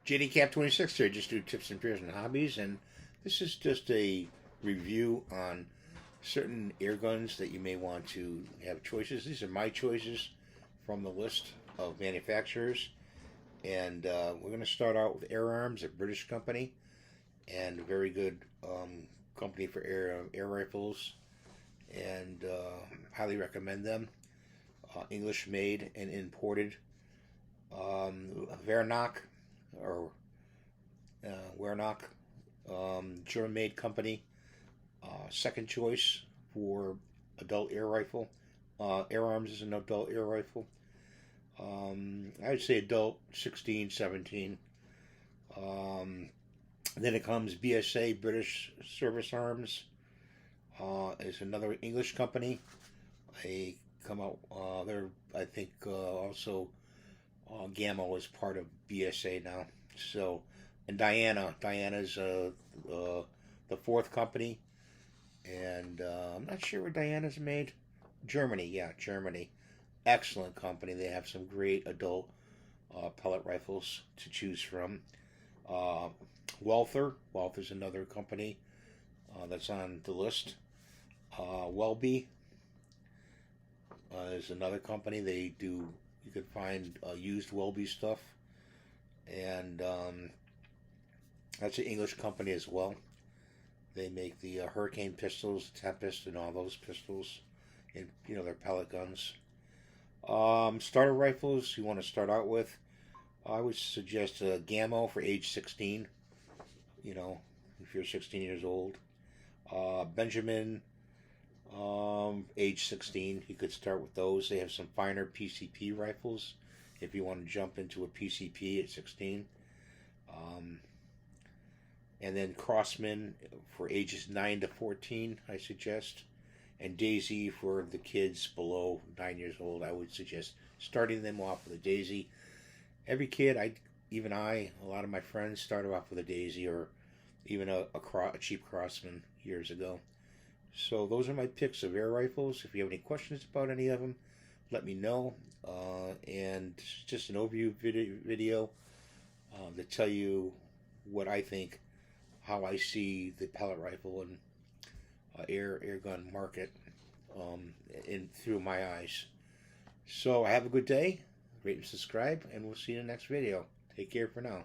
JDCap26 here, just do tips and fears and hobbies, and this is just a review on certain air guns that you may want to have choices. These are my choices from the list of manufacturers, and we're going to start out with Air Arms, a British company, and a very good company for air rifles, and highly recommend them. English made and imported. Weihrauch or Weihrauch, German-made company. Second choice for adult air rifle. Air Arms is an adult air rifle. I would say adult 16, 17. Then it comes BSA, British Service Arms. Is another English company. They come out. They're I think also Gamo is part of BSA now. So, and Diana's the fourth company, and I'm not sure where Diana's made. Germany, yeah, Germany. Excellent company. They have some great adult pellet rifles to choose from. Walther's another company that's on the list. Webley is another company. They do. You could find used Webley stuff, and that's an English company as well. They make the Hurricane pistols, Tempest, and all those pistols, and they're pellet guns. Starter rifles you want to start out with, I would suggest a Gamo for age 16. If you're 16 years old. Benjamin, age 16, you could start with those. They have some finer PCP rifles if you want to jump into a PCP at 16. And then Crosman for ages 9 to 14, I suggest. And Daisy for the kids below 9 years old. I would suggest starting them off with a Daisy. Every kid, a lot of my friends started off with a Daisy or even a cheap Crosman years ago. So those are my picks of air rifles. If you have any questions about any of them, let me know. And just an overview video to tell you what I think, how I see the pellet rifle and air gun market through my eyes. So have a good day, rate and subscribe, and we'll see you in the next video. Take care for now.